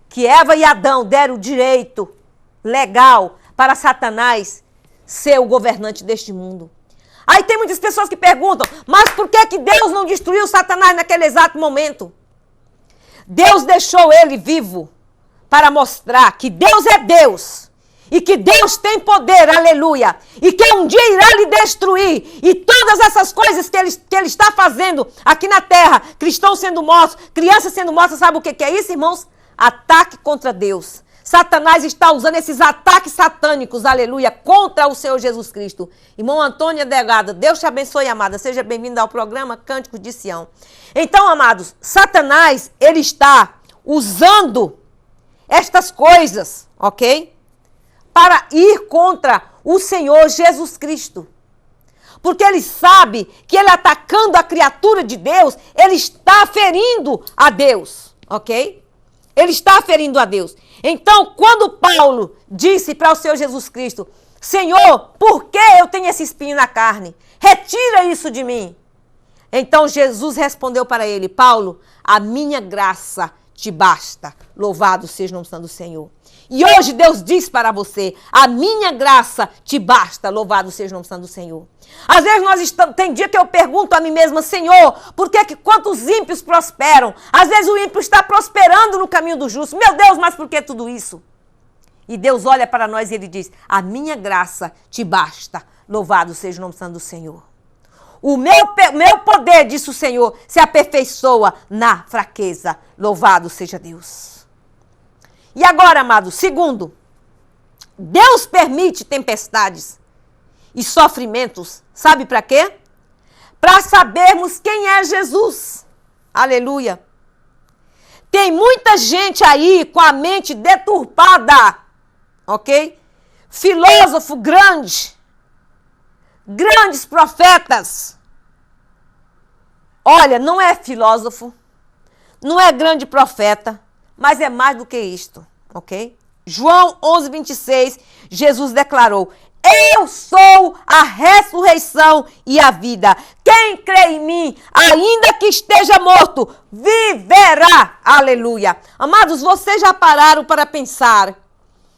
que Eva e Adão deram o direito legal para Satanás ser o governante deste mundo. Aí tem muitas pessoas que perguntam, mas por que Deus não destruiu Satanás naquele exato momento? Deus deixou ele vivo para mostrar que Deus é Deus. E que Deus tem poder, aleluia. E que um dia irá lhe destruir. E todas essas coisas que ele está fazendo aqui na terra, cristãos sendo mortos, crianças sendo mortas, sabe o que é isso, irmãos? Ataque contra Deus. Satanás está usando esses ataques satânicos, aleluia, contra o Senhor Jesus Cristo. Irmão Antônia Delgado, Deus te abençoe, amada. Seja bem-vindo ao programa Cânticos de Sião. Então, amados, Satanás, ele está usando estas coisas, ok? Para ir contra o Senhor Jesus Cristo. Porque ele sabe que ele atacando a criatura de Deus, ele está ferindo a Deus, ok? Ele está ferindo a Deus. Então, quando Paulo disse para o Senhor Jesus Cristo, Senhor, por que eu tenho esse espinho na carne? Retira isso de mim. Então Jesus respondeu para ele, Paulo, a minha graça te basta. Louvado seja o nome do Senhor. E hoje Deus diz para você, a minha graça te basta, louvado seja o nome do Senhor. Às vezes tem dia que eu pergunto a mim mesma, Senhor, por que quantos ímpios prosperam? Às vezes o ímpio está prosperando no caminho do justo. Meu Deus, mas por que tudo isso? E Deus olha para nós e ele diz, a minha graça te basta, louvado seja o nome do Senhor. O meu poder, disse o Senhor, se aperfeiçoa na fraqueza, louvado seja Deus. E agora, amados, segundo, Deus permite tempestades e sofrimentos, sabe para quê? Para sabermos quem é Jesus. Aleluia. Tem muita gente aí com a mente deturpada, ok? Filósofo grande, grandes profetas. Olha, não é filósofo, não é grande profeta, mas é mais do que isto, ok? João 11:26, Jesus declarou, eu sou a ressurreição e a vida. Quem crê em mim, ainda que esteja morto, viverá. Aleluia. Amados, vocês já pararam para pensar?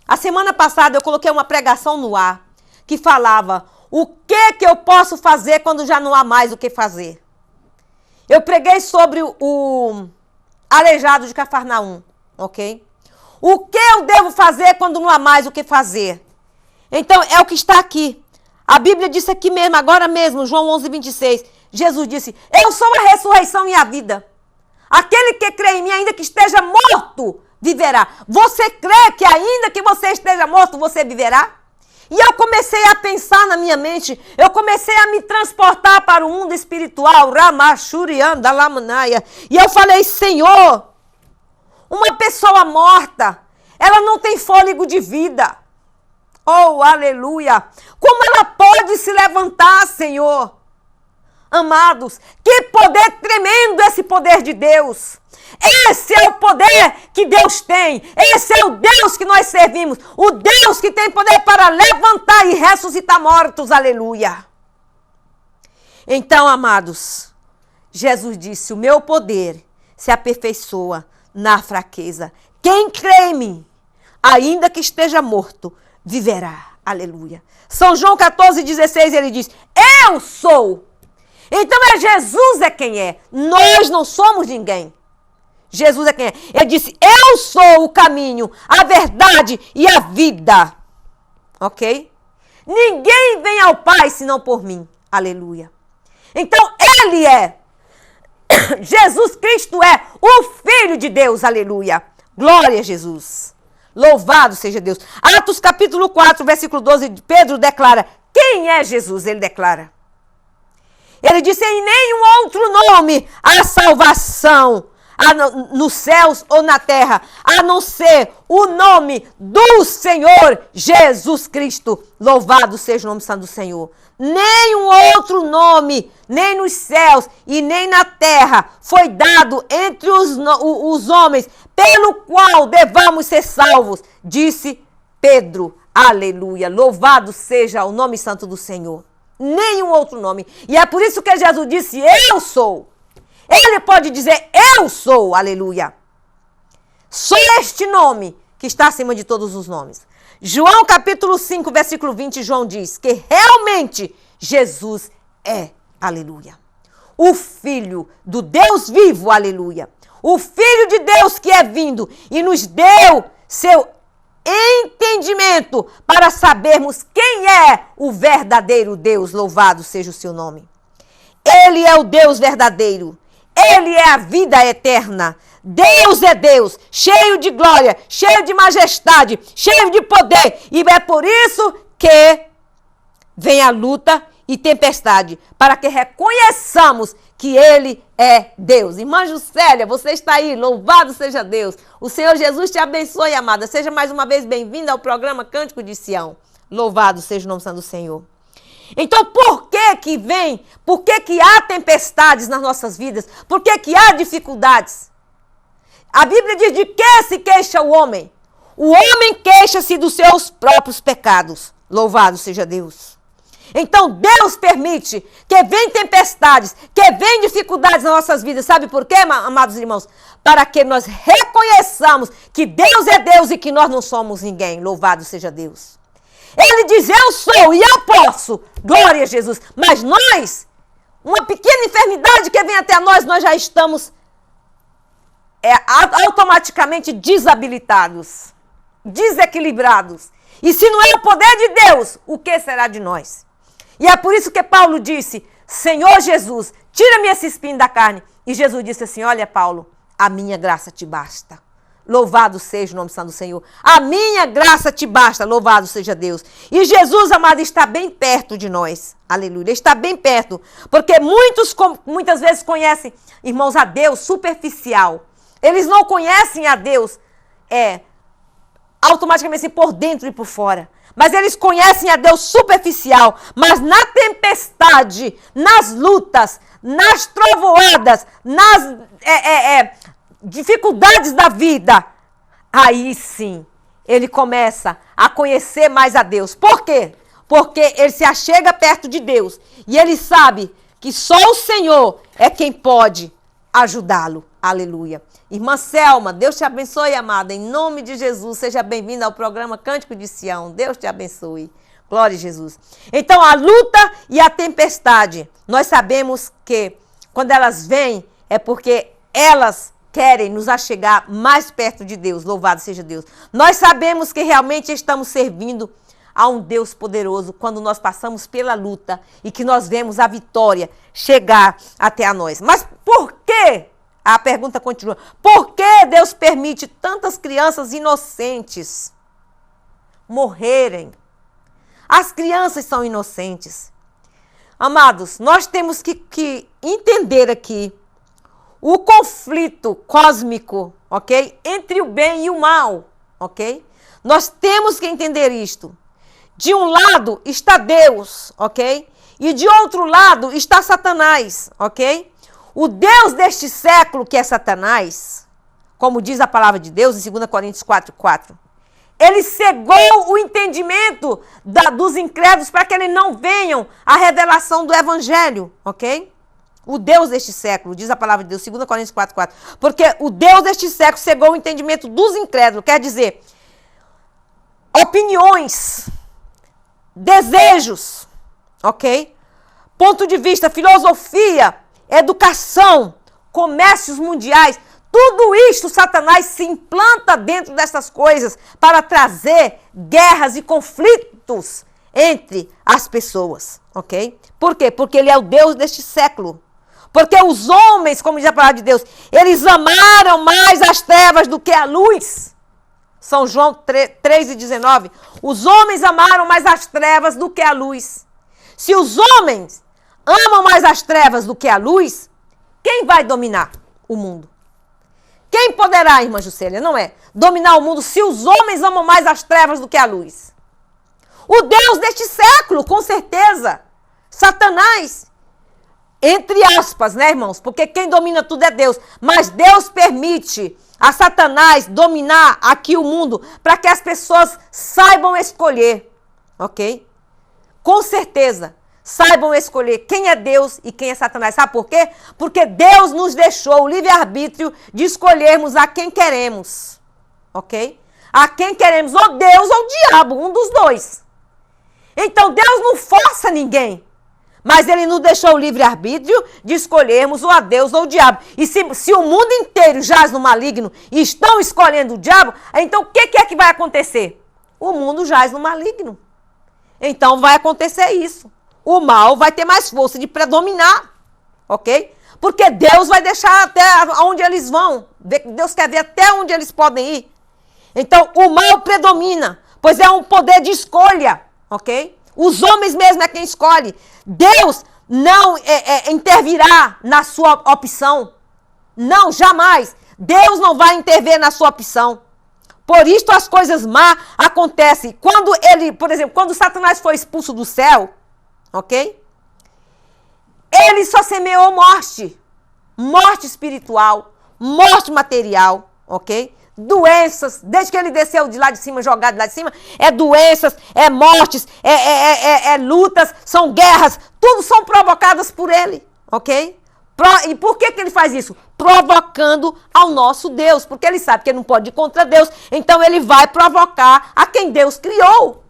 A semana passada eu coloquei uma pregação no ar que falava o que eu posso fazer quando já não há mais o que fazer. Eu preguei sobre o aleijado de Cafarnaum, ok? O que eu devo fazer quando não há mais o que fazer? Então, é o que está aqui. A Bíblia disse aqui mesmo, agora mesmo, João 11:26. Jesus disse, eu sou a ressurreição e a vida. Aquele que crê em mim, ainda que esteja morto, viverá. Você crê que ainda que você esteja morto, você viverá? E eu comecei a pensar na minha mente, eu comecei a me transportar para o mundo espiritual, Ramachurianda Lamanaya. E eu falei, Senhor, uma pessoa morta, ela não tem fôlego de vida. Oh, aleluia! Como ela pode se levantar, Senhor? Amados, que poder tremendo esse poder de Deus! Esse é o poder que Deus tem. Esse é o Deus que nós servimos. O Deus que tem poder para levantar e ressuscitar mortos. Aleluia! Então, amados, Jesus disse, o meu poder se aperfeiçoa na fraqueza. Quem crê em mim, ainda que esteja morto, viverá. Aleluia. São João 14:16, ele diz, eu sou. Então Jesus é quem é. Nós não somos ninguém. Jesus é quem é. Ele disse, eu sou o caminho, a verdade e a vida. Ok? Ninguém vem ao Pai senão por mim. Aleluia. Então ele é. Jesus Cristo é o Filho de Deus. Aleluia. Glória a Jesus. Louvado seja Deus. Atos capítulo 4, versículo 12, Pedro declara, quem é Jesus? Ele declara. Ele disse, em nenhum outro nome há salvação, nos céus ou na terra, a não ser o nome do Senhor Jesus Cristo. Louvado seja o nome santo do Senhor. Nenhum outro nome, nem nos céus e nem na terra, foi dado entre os homens, pelo qual devamos ser salvos, disse Pedro. Aleluia. Louvado seja o nome santo do Senhor. Nenhum outro nome. E é por isso que Jesus disse, eu sou. Ele pode dizer, eu sou. Aleluia. Só este nome que está acima de todos os nomes. João capítulo 5, versículo 20, João diz que realmente Jesus é, aleluia, o Filho do Deus vivo, aleluia. O Filho de Deus que é vindo e nos deu seu entendimento para sabermos quem é o verdadeiro Deus, louvado seja o seu nome. Ele é o Deus verdadeiro, ele é a vida eterna. Deus é Deus, cheio de glória, cheio de majestade, cheio de poder. E é por isso que vem a luta e tempestade, para que reconheçamos que ele é Deus. Irmã Juscelia, você está aí, louvado seja Deus. O Senhor Jesus te abençoe, amada. Seja mais uma vez bem-vinda ao programa Cântico de Sião. Louvado seja o nome santo do Senhor. Então, por que há tempestades nas nossas vidas? Por que há dificuldades? A Bíblia diz: de que se queixa o homem? O homem queixa-se dos seus próprios pecados. Louvado seja Deus. Então, Deus permite que venham tempestades, que venham dificuldades nas nossas vidas. Sabe por quê, amados irmãos? Para que nós reconheçamos que Deus é Deus e que nós não somos ninguém. Louvado seja Deus. Ele diz: eu sou e eu posso. Glória a Jesus. Mas nós, uma pequena enfermidade que vem até nós já estamos automaticamente desabilitados, desequilibrados. E se não é o poder de Deus, o que será de nós? E é por isso que Paulo disse: Senhor Jesus, tira-me esse espinho da carne. E Jesus disse assim: olha, Paulo, a minha graça te basta. Louvado seja o nome santo do Senhor. A minha graça te basta. Louvado seja Deus. E Jesus, amado, está bem perto de nós. Aleluia. Está bem perto. Porque muitas vezes conhecem, irmãos, a Deus superficial. Eles não conhecem a Deus automaticamente assim, por dentro e por fora. Mas eles conhecem a Deus superficial. Mas na tempestade, nas lutas, nas trovoadas, nas dificuldades da vida, aí sim, ele começa a conhecer mais a Deus. Por quê? Porque ele se achega perto de Deus e ele sabe que só o Senhor é quem pode ajudá-lo. Aleluia. Irmã Selma, Deus te abençoe, amada. Em nome de Jesus, seja bem-vinda ao programa Cântico de Sião. Deus te abençoe. Glória a Jesus. Então, a luta e a tempestade, nós sabemos que quando elas vêm, é porque elas querem nos achegar mais perto de Deus. Louvado seja Deus. Nós sabemos que realmente estamos servindo a um Deus poderoso quando nós passamos pela luta e que nós vemos a vitória chegar até a nós. Mas por quê? A pergunta continua. Por que Deus permite tantas crianças inocentes morrerem? As crianças são inocentes. Amados, nós temos que entender aqui o conflito cósmico, ok? Entre o bem e o mal, ok? Nós temos que entender isto. De um lado está Deus, ok? E de outro lado está Satanás, ok? O Deus deste século, que é Satanás, como diz a palavra de Deus em 2 Coríntios 4:4, ele cegou o entendimento dos incrédulos para que eles não venham à revelação do evangelho, ok? O Deus deste século, diz a palavra de Deus, 2 Coríntios 4:4, porque o Deus deste século cegou o entendimento dos incrédulos, quer dizer, opiniões, desejos, ok? Ponto de vista, filosofia, educação, comércios mundiais, tudo isto Satanás se implanta dentro dessas coisas para trazer guerras e conflitos entre as pessoas, ok? Por quê? Porque ele é o Deus deste século. Porque os homens, como diz a palavra de Deus, eles amaram mais as trevas do que a luz. São João 3:19. Os homens amaram mais as trevas do que a luz. Se os homens amam mais as trevas do que a luz, quem vai dominar o mundo? Quem poderá, irmã Juscelia, não é? Dominar o mundo se os homens amam mais as trevas do que a luz? O Deus deste século, com certeza. Satanás. Entre aspas, né, irmãos? Porque quem domina tudo é Deus. Mas Deus permite a Satanás dominar aqui o mundo para que as pessoas saibam escolher, ok? Com certeza, saibam escolher quem é Deus e quem é Satanás. Sabe por quê? Porque Deus nos deixou o livre-arbítrio de escolhermos a quem queremos, ok? A quem queremos, ou Deus ou o diabo, um dos dois. Então Deus não força ninguém. Mas ele nos deixou o livre-arbítrio de escolhermos ou a Deus ou o diabo. E se o mundo inteiro jaz no maligno e estão escolhendo o diabo, então o que é que vai acontecer? O mundo jaz no maligno. Então vai acontecer isso. O mal vai ter mais força de predominar, ok? Porque Deus vai deixar até onde eles vão. Deus quer ver até onde eles podem ir. Então o mal predomina, pois é um poder de escolha, ok? Os homens mesmo é quem escolhe. Deus não intervirá na sua opção. Não, jamais. Deus não vai intervir na sua opção. Por isso as coisas má acontecem. Quando ele, por exemplo, quando Satanás foi expulso do céu, ok? Ele só semeou morte. Morte espiritual, morte material, ok? Doenças, desde que ele desceu de lá de cima, jogado de lá de cima, é doenças, é mortes, é lutas, são guerras, tudo são provocadas por ele, ok? E por que ele faz isso? Provocando ao nosso Deus, porque ele sabe que ele não pode ir contra Deus, então ele vai provocar a quem Deus criou,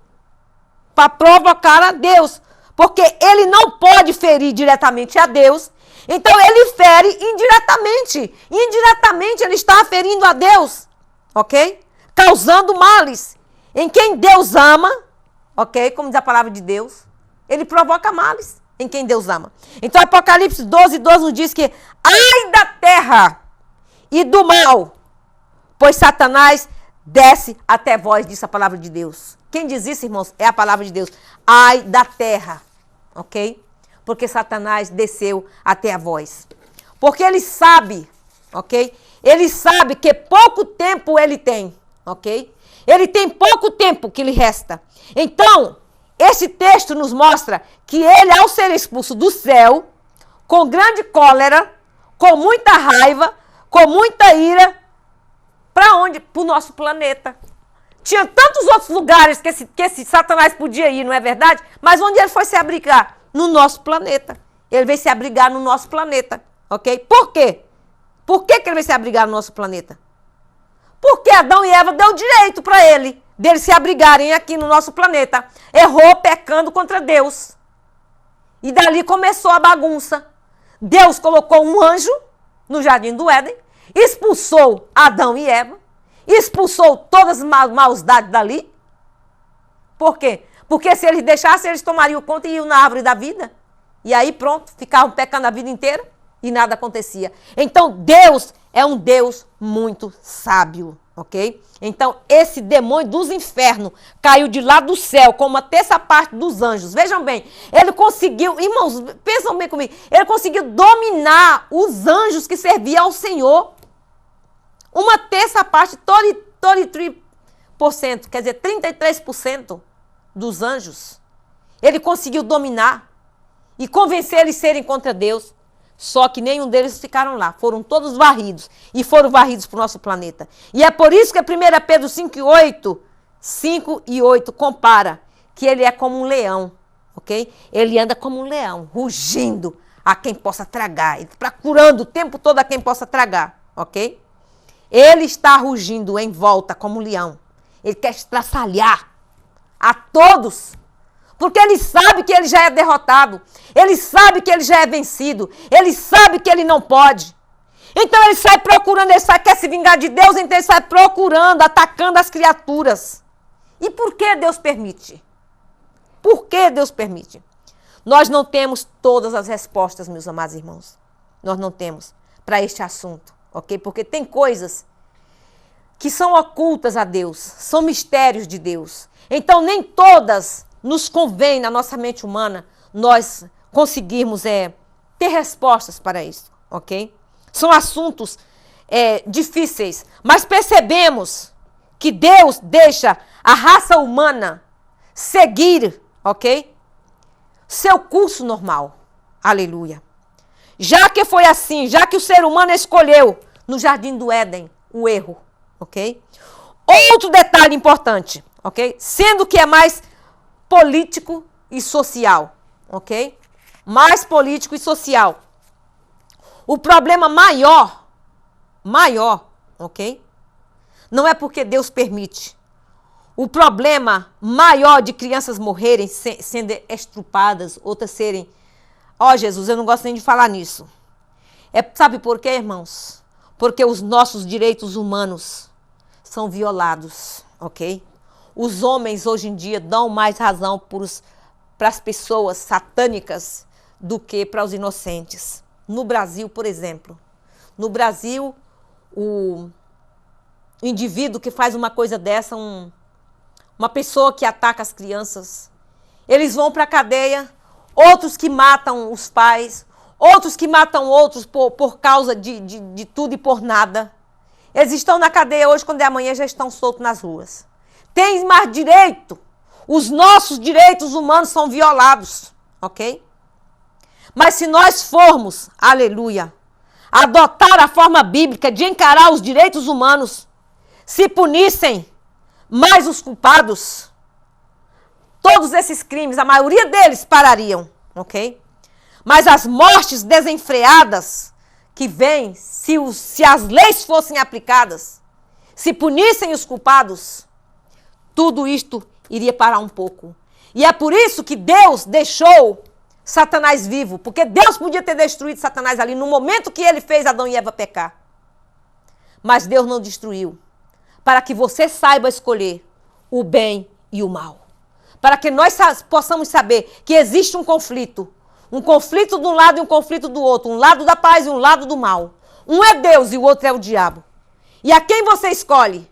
para provocar a Deus, porque ele não pode ferir diretamente a Deus, então ele fere indiretamente. Indiretamente ele está ferindo a Deus. Ok? Causando males. Em quem Deus ama, ok? Como diz a palavra de Deus, ele provoca males em quem Deus ama. Então Apocalipse 12:12 nos diz que ai da terra e do mal, pois Satanás desce até vós, disse a palavra de Deus. Quem diz isso, irmãos, é a palavra de Deus. Ai da terra, ok? Porque Satanás desceu até a vós. Porque ele sabe, ok? Ele sabe que pouco tempo ele tem, ok? Ele tem pouco tempo que lhe resta. Então, esse texto nos mostra que ele, ao ser expulso do céu, com grande cólera, com muita raiva, com muita ira, para onde? Para o nosso planeta. Tinha tantos outros lugares que esse Satanás podia ir, não é verdade? Mas onde ele foi se abrigar? No nosso planeta. Ele veio se abrigar no nosso planeta, ok? Por quê? Por que ele veio se abrigar no nosso planeta? Porque Adão e Eva deu direito para deles se abrigarem aqui no nosso planeta. Errou pecando contra Deus. E dali começou a bagunça. Deus colocou um anjo no jardim do Éden, expulsou Adão e Eva, expulsou todas as maldades dali. Por quê? Porque se eles deixassem, eles tomariam conta e iam na árvore da vida. E aí pronto, ficavam pecando a vida inteira e nada acontecia. Então Deus é um Deus muito sábio, ok? Então esse demônio dos infernos caiu de lá do céu com uma terça parte dos anjos. Vejam bem, ele conseguiu, irmãos, pensam bem comigo, ele conseguiu dominar os anjos que serviam ao Senhor. Uma terça parte, 33%, quer dizer, 33% dos anjos. Ele conseguiu dominar e convencer eles a serem contra Deus. Só que nenhum deles ficaram lá. Foram todos varridos. E foram varridos para o nosso planeta. E é por isso que a 1 Pedro 5 e 8 compara que ele é como um leão. Ok? Ele anda como um leão, rugindo a quem possa tragar. Procurando o tempo todo a quem possa tragar. Ok? Ele está rugindo em volta como um leão. Ele quer estraçalhar a todos. Porque ele sabe que ele já é derrotado. Ele sabe que ele já é vencido. Ele sabe que ele não pode. Então ele sai procurando, quer se vingar de Deus, então ele sai procurando, atacando as criaturas. E por que Deus permite? Por que Deus permite? Nós não temos todas as respostas, meus amados irmãos. Nós não temos para este assunto, ok? Porque tem coisas que são ocultas a Deus, são mistérios de Deus. Então nem todas nos convém, na nossa mente humana, nós conseguirmos ter respostas para isso, ok? São assuntos difíceis, mas percebemos que Deus deixa a raça humana seguir, ok? Seu curso normal. Aleluia. Já que foi assim, já que o ser humano escolheu no jardim do Éden o erro, ok? Outro detalhe importante, ok? Sendo que é mais político e social, ok? Mais político e social. O problema maior, ok? Não é porque Deus permite. O problema maior de crianças morrerem sendo estrupadas, outras serem Ó, Jesus, eu não gosto nem de falar nisso. Sabe por quê, irmãos? Porque os nossos direitos humanos são violados, ok? Os homens hoje em dia dão mais razão para as pessoas satânicas do que para os inocentes. No Brasil, por exemplo. No Brasil, o indivíduo que faz uma coisa dessa, uma pessoa que ataca as crianças, eles vão para a cadeia, outros que matam os pais, outros que matam outros por causa de tudo e por nada. Eles estão na cadeia hoje, quando é amanhã já estão soltos nas ruas. Tem mais direito. Os nossos direitos humanos são violados, ok? Mas se nós formos, aleluia, adotar a forma bíblica de encarar os direitos humanos, se punissem mais os culpados, todos esses crimes, a maioria deles parariam, ok? Mas as mortes desenfreadas que vêm, se as leis fossem aplicadas, se punissem os culpados, tudo isto iria parar um pouco. E é por isso que Deus deixou Satanás vivo, porque Deus podia ter destruído Satanás ali no momento que ele fez Adão e Eva pecar. Mas Deus não destruiu, para que você saiba escolher o bem e o mal. Para que nós possamos saber que existe um conflito de um lado e um conflito do outro, um lado da paz e um lado do mal. Um é Deus e o outro é o diabo. E a quem você escolhe?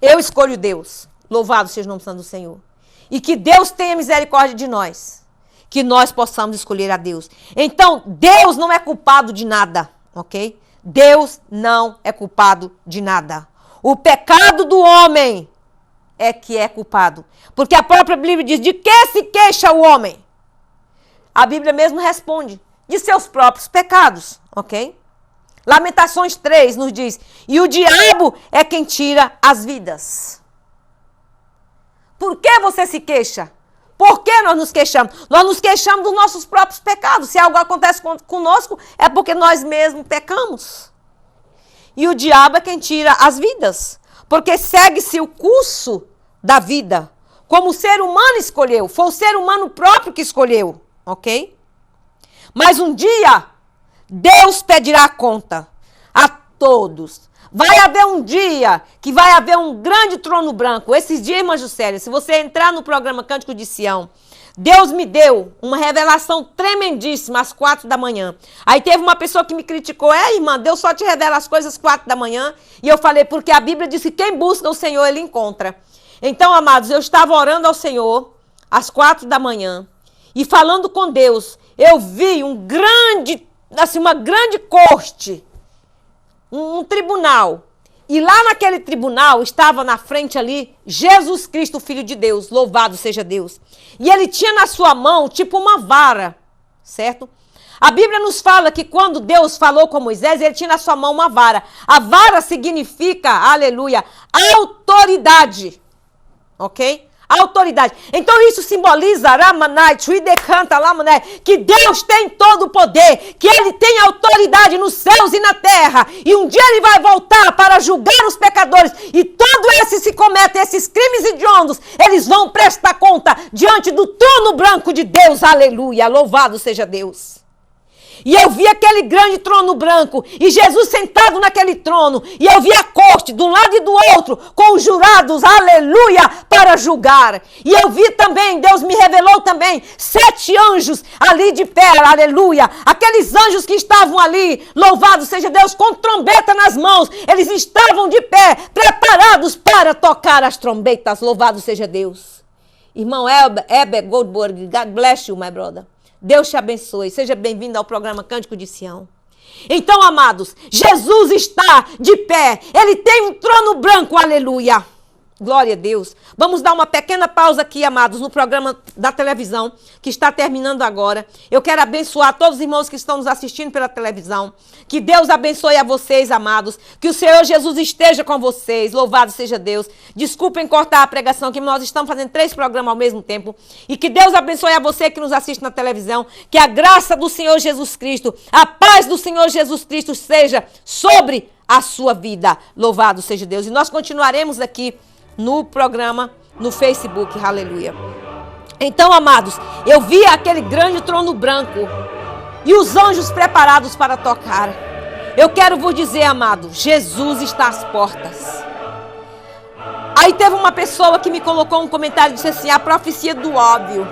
Eu escolho Deus. Louvado seja o nome santo do Senhor. E que Deus tenha misericórdia de nós. Que nós possamos escolher a Deus. Então, Deus não é culpado de nada, ok? Deus não é culpado de nada. O pecado do homem é que é culpado. Porque a própria Bíblia diz, de que se queixa o homem? A Bíblia mesmo responde, de seus próprios pecados, ok? Lamentações 3 nos diz, e o diabo é quem tira as vidas. Por que você se queixa? Por que nós nos queixamos? Nós nos queixamos dos nossos próprios pecados. Se algo acontece conosco, é porque nós mesmos pecamos. E o diabo é quem tira as vidas. Porque segue-se o curso da vida. Como o ser humano escolheu. Foi o ser humano próprio que escolheu. Ok? Mas um dia, Deus pedirá conta a todos. Vai haver um dia que vai haver um grande trono branco. Esses dias, irmã Juscelia, se você entrar no programa Cântico de Sião, Deus me deu uma revelação tremendíssima às 4 da manhã. Aí teve uma pessoa que me criticou. Irmã, Deus só te revela as coisas às 4 da manhã. E eu falei, porque a Bíblia diz que quem busca o Senhor, ele encontra. Então, amados, eu estava orando ao Senhor às 4 da manhã. E falando com Deus, eu vi uma grande corte. Um tribunal. E lá naquele tribunal estava na frente ali Jesus Cristo, Filho de Deus. Louvado seja Deus. E ele tinha na sua mão tipo uma vara, certo? A Bíblia nos fala que quando Deus falou com Moisés, ele tinha na sua mão uma vara. A vara significa, aleluia, autoridade. Ok? Autoridade. Então isso simboliza Ramanai, Chuidecanta, Lamanai, que Deus tem todo o poder, que ele tem autoridade nos céus e na terra, e um dia ele vai voltar para julgar os pecadores, e todos esses que cometem esses crimes hediondos, eles vão prestar conta diante do trono branco de Deus, aleluia, louvado seja Deus. E eu vi aquele grande trono branco, e Jesus sentado naquele trono, e eu vi a corte de um lado e do outro, com os jurados, aleluia, para julgar. E eu vi também, Deus me revelou também, 7 anjos ali de pé, aleluia. Aqueles anjos que estavam ali, louvado seja Deus, com trombeta nas mãos, eles estavam de pé, preparados para tocar as trombetas, louvado seja Deus. Irmão Heber Goldberg, God bless you, my brother. Deus te abençoe. Seja bem-vindo ao programa Cântico de Sião. Então, amados, Jesus está de pé. Ele tem um trono branco, aleluia. Glória a Deus. Vamos dar uma pequena pausa aqui, amados, no programa da televisão, que está terminando agora. Eu quero abençoar todos os irmãos que estão nos assistindo pela televisão. Que Deus abençoe a vocês, amados. Que o Senhor Jesus esteja com vocês. Louvado seja Deus. Desculpem cortar a pregação, que nós estamos fazendo 3 programas ao mesmo tempo. E que Deus abençoe a você que nos assiste na televisão. Que a graça do Senhor Jesus Cristo, a paz do Senhor Jesus Cristo seja sobre a sua vida. Louvado seja Deus. E nós continuaremos aqui no programa, no Facebook, aleluia. Então, amados, eu vi aquele grande trono branco e os anjos preparados para tocar. Eu quero vos dizer, amado, Jesus está às portas. Aí teve uma pessoa que me colocou um comentário e disse assim: a profecia do óbvio.